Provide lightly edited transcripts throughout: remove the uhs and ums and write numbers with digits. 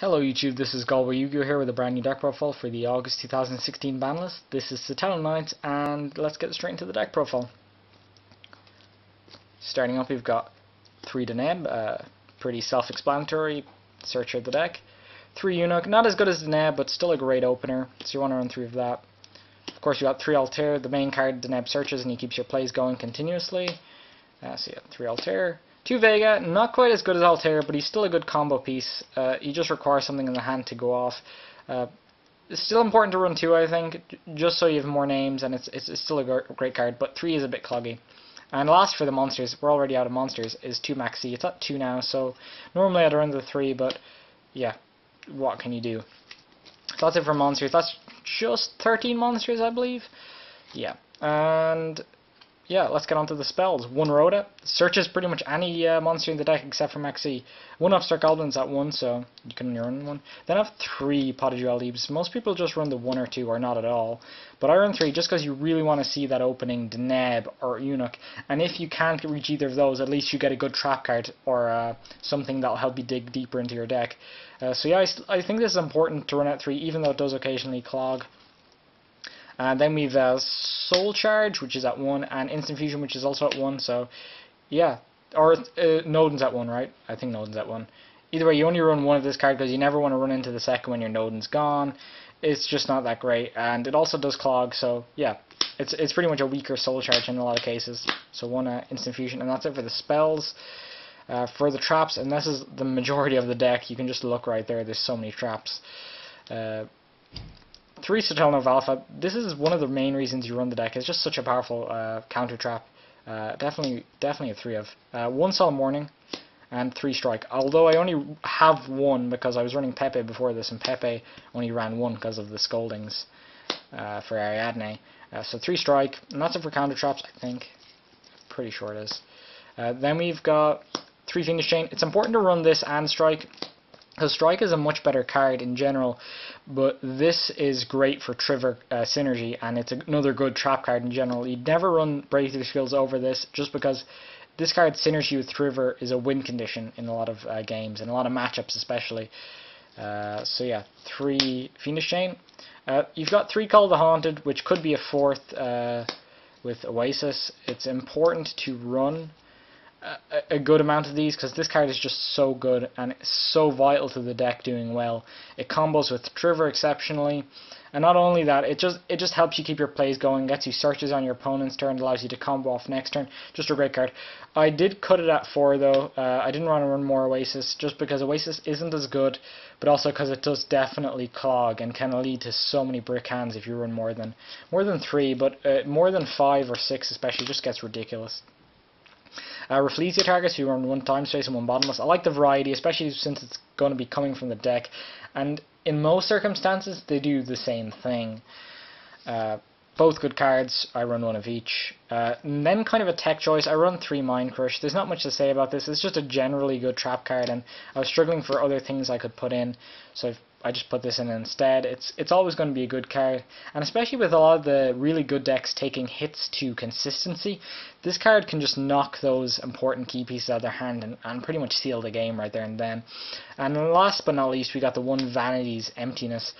Hello YouTube, this is Galway Yu-Gi-Oh here with a brand new deck profile for the August 2016 ban list. This is Sotelo Knights, and let's get straight into the deck profile. Starting up, we've got 3 Deneb, pretty self-explanatory, searcher of the deck. 3 Eunuch, not as good as Deneb, but still a great opener, so you want to run 3 of that. Of course, you got 3 Altair, the main card Deneb searches and he keeps your plays going continuously. So yeah, 3 Altair. 2 Vega, not quite as good as Altair, but he's still a good combo piece. You just require something in the hand to go off. It's still important to run 2, I think, just so you have more names, and it's still a great card, but 3 is a bit cloggy. And last for the monsters, we're already out of monsters, is 2 Maxi. It's at 2 now, so normally I'd run the 3, but yeah, what can you do? So that's it for monsters. That's just 13 monsters, I believe. Yeah, and yeah, let's get on to the spells. 1 Rhoda. Searches pretty much any monster in the deck except for Maxi. 1 Upstart Goblins at 1, so you can only run 1. Then I have 3 Potted Jewel Leaves. Most people just run the 1 or 2 or not at all. But I run 3 just because you really want to see that opening Deneb or Eunuch. And if you can't reach either of those, at least you get a good trap card or something that will help you dig deeper into your deck. So yeah, I think this is important to run at 3, even though it does occasionally clog. And then we've Soul Charge, which is at 1, and Instant Fusion, which is also at 1, so yeah. Or Nodin's at 1, right? I think Nodin's at 1. Either way, you only run 1 of this card because you never want to run into the second when your Nodin's gone. It's just not that great, and it also does clog, so yeah. It's pretty much a weaker Soul Charge in a lot of cases. So 1 Instant Fusion, and that's it for the spells. For the traps, and this is the majority of the deck, you can just look right there, there's so many traps. 3 Sotelo Nova Alpha. This is one of the main reasons you run the deck. It's just such a powerful counter trap. Definitely a 3 of. 1 Solemn Warning and 3 Strike. Although I only have 1 because I was running Pepe before this, and Pepe only ran 1 because of the scoldings for Ariadne. So 3 Strike, and that's it for counter traps, I think. Pretty sure it is. Then we've got 3 Fiendish Chain. It's important to run this and Strike, because Strike is a much better card in general, but this is great for Trigger synergy, and it's another good trap card in general. You'd never run Breakthrough Skills over this, just because this card's synergy with Trigger is a win condition in a lot of games, and a lot of matchups especially. So yeah, 3 Fiendish Chain. You've got 3 Call of the Haunted, which could be a 4th with Oasis. It's important to run a good amount of these because this card is just so good and it's so vital to the deck doing well. It combos with Trigger exceptionally, and not only that, it just helps you keep your plays going, gets you searches on your opponent's turn, allows you to combo off next turn. Just a great card. I did cut it at 4 though. I didn't want to run more Oasis just because Oasis isn't as good, but also because it does definitely clog and can lead to so many brick hands if you run more than 3, but more than 5 or 6 especially just gets ridiculous. Rafflesia targets, you run 1 Time Space and 1 Bottomless. I like the variety, especially since it's going to be coming from the deck, and in most circumstances they do the same thing. Both good cards. I run 1 of each. And then kind of a tech choice, I run 3 Mind Crush. There's not much to say about this. It's just a generally good trap card, and I was struggling for other things I could put in, so I just put this in instead. It's always going to be a good card, and especially with a lot of the really good decks taking hits to consistency, this card can just knock those important key pieces out of their hand and pretty much seal the game right there and then. And last but not least, we got the 1 Vanity's Emptiness.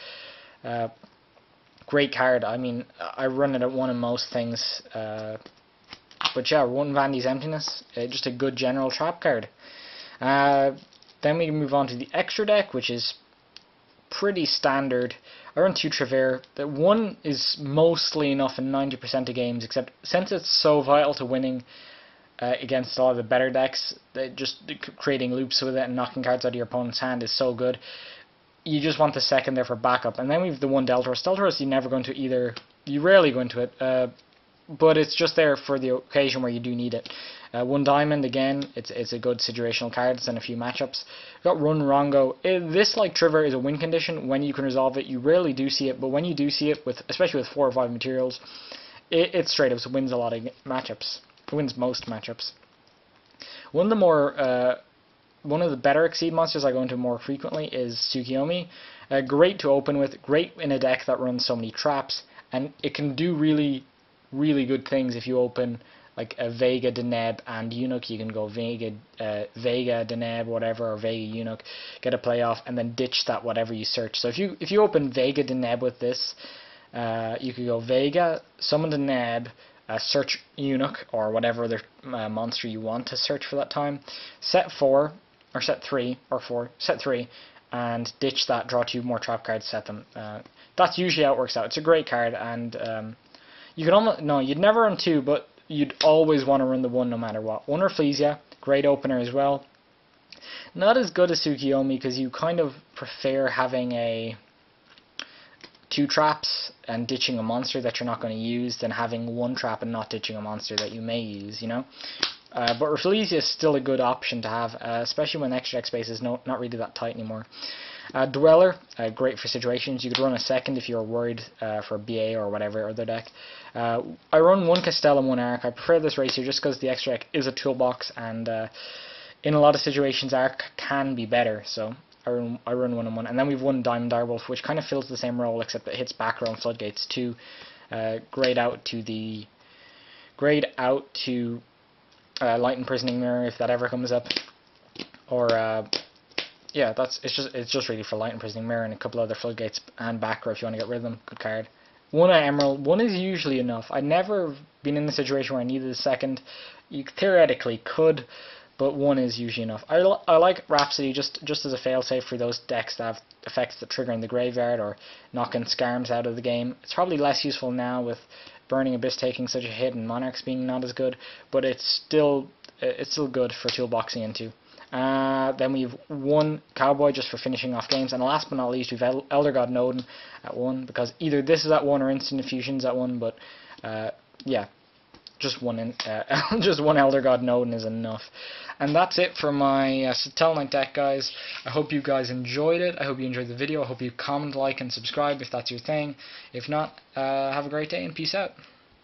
Great card. I mean, I run it at 1 in most things, but yeah, 1 Vanity's Emptiness, just a good general trap card. Then we can move on to the extra deck, which is pretty standard. I run 2 Trevere. That 1 is mostly enough in 90% of games, except since it's so vital to winning against a lot of the better decks, just creating loops with it and knocking cards out of your opponent's hand is so good. You just want the 2nd there for backup. And then we have the 1 Deltaros. Deltaros, you rarely go into it, but it's just there for the occasion where you do need it. 1 Diamond, again, it's a good situational card. It's in a few matchups. We've got Run Rongo. This, like Trigger, is a win condition when you can resolve it. You rarely do see it, but when you do see it, especially with 4 or 5 materials, it straight up wins a lot of matchups. It wins most matchups. One of the better Exceed monsters I go into more frequently is Tsukiyomi. Great to open with, great in a deck that runs so many traps, and it can do really, really good things if you open like a Vega, Deneb, and Eunuch. You can go Vega, Deneb, whatever, or Vega, Eunuch, get a play off, and then ditch that whatever you search. So if you open Vega, Deneb with this, you could go Vega, summon Deneb, search Eunuch, or whatever other monster you want to search for that time, set 4, or set 3, or 4, set 3, and ditch that, draw 2 more trap cards, set them. That's usually how it works out. It's a great card, and you could almost, no, you'd never run 2, but you'd always want to run the 1 no matter what. 1 Rafflesia, great opener as well. Not as good as Tsukiyomi, because you kind of prefer having 2 traps and ditching a monster that you're not going to use than having 1 trap and not ditching a monster that you may use, you know? But Rafflesia is still a good option to have, especially when extra deck space is not really that tight anymore. Dweller, great for situations. You could run a second if you're worried for BA or whatever other deck. I run 1 Castell and 1 Arc. I prefer this racer just because the extra deck is a toolbox, and in a lot of situations Arc can be better, so I run 1 and 1. And then we've 1 Diamond Direwolf, which kind of fills the same role except it hits back row and floodgates too. Grayed out to Light Imprisoning Mirror if that ever comes up, or yeah, it's just really for Light Imprisoning Mirror and a couple other floodgates and back row if you want to get rid of them. Good card. 1 Emerald. 1 is usually enough. I've never been in a situation where I needed a second. You theoretically could, but 1 is usually enough. I like Rhapsody just as a failsafe for those decks that have effects that trigger in the graveyard or knocking Skarms out of the game. It's probably less useful now with Burning Abyss taking such a hit and Monarchs being not as good, but it's still good for toolboxing into. Then we've 1 Cowboy just for finishing off games, and last but not least we've Elder God Nodin at 1, because either this is at 1 or Instant Infusion's at 1, but yeah, just one Elder God Nodin is enough. And that's it for my Tellarknight deck, guys. I hope you guys enjoyed it. I hope you enjoyed the video. I hope you comment, like, and subscribe if that's your thing. If not, have a great day and peace out.